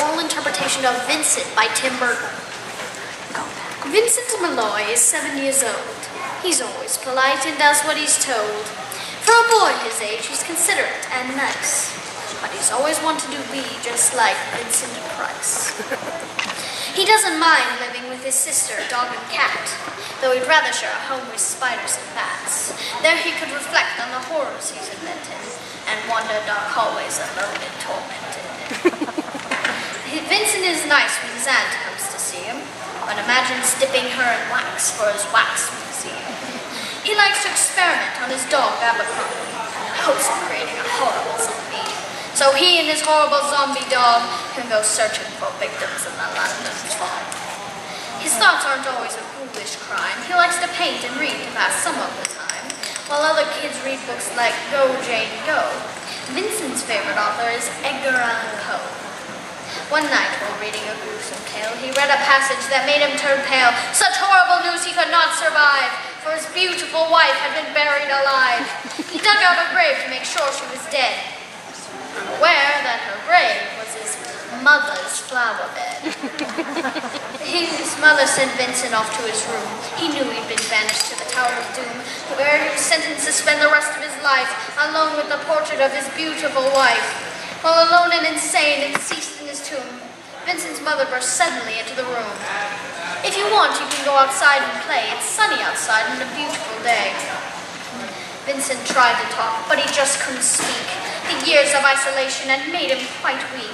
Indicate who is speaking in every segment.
Speaker 1: oral interpretation of Vincent by Tim Burton. Vincent Malloy is 7 years old. He's always polite and does what he's told. For a boy his age, he's considerate and nice. But he's always wanted to be just like Vincent Price. He doesn't mind living with his sister, dog and cat, though he'd rather share a home with spiders and bats. There he could reflect on the horrors he's invented, and wander dark hallways alone and tormented. Vincent is nice when his aunt comes to see him, but imagines dipping her in wax for his wax museum. He likes to experiment on his dog, Abercrombie, in hopes of creating a horrible zombie. So he and his horrible zombie dog can go searching for victims in the land of fog. His thoughts aren't always a ghoulish crime. He likes to paint and read to pass some of the time, while other kids read books like Go, Jane, Go. Vincent's favorite author is Edgar Allan Poe. One night, while reading a gruesome tale, he read a passage that made him turn pale. Such horrible news he could not survive, for his beautiful wife had been buried alive. He dug out a grave to make sure she was dead, unaware that her grave was his mother's flower bed. His mother sent Vincent off to his room. He knew he'd been banished to the Tower of Doom, where he was sentenced to spend the rest of his life alone with the portrait of his beautiful wife. While alone and insane and deceased in his tomb, Vincent's mother burst suddenly into the room. If you want, you can go outside and play. It's sunny outside and a beautiful day. Vincent tried to talk, but he just couldn't speak. The years of isolation had made him quite weak.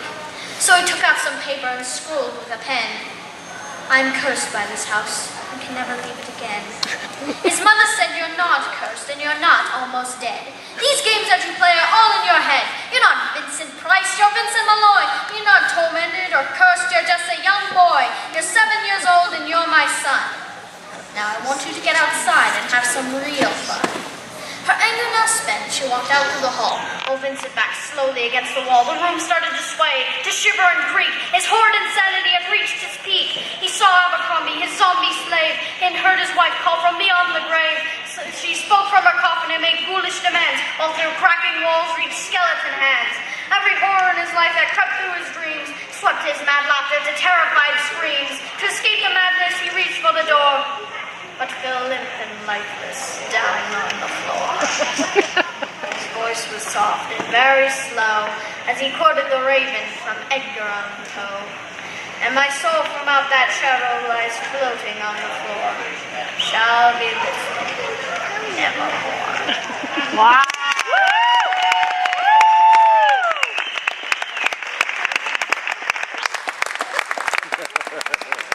Speaker 1: So he took out some paper and scrawled with a pen. I'm cursed by this house and can never leave it again. His mother said you're not cursed and you're not almost dead. These games that you play are all in your head. You're not Vincent Price, you're Vincent Malloy. You're not tormented or cursed, you're just a young boy. You're 7 years old and you're my son. Now I want you to get outside and have some real fun. Her anger now spent, she walked out through the hall. While Vincent backed slowly against the wall, the room started to sway, to shiver and creak. His horrid insanity had reached its peak. He saw Abercrombie, his zombie slave, and heard his wife call from beyond the grave. So she spoke from her coffin and made ghoulish demands, while through cracking walls reached skeleton hands. Every horror in his life that crept through his dreams swept his mad laughter to terrified screams. To escape the madness, he reached for the door, but fell limp and lifeless down on the floor. His voice was soft and very slow as he quoted the Raven from Edgar Allan Poe. And my soul from out that shadow lies floating on the floor, shall be lifted nevermore.
Speaker 2: Wow!
Speaker 3: Ha ha ha ha.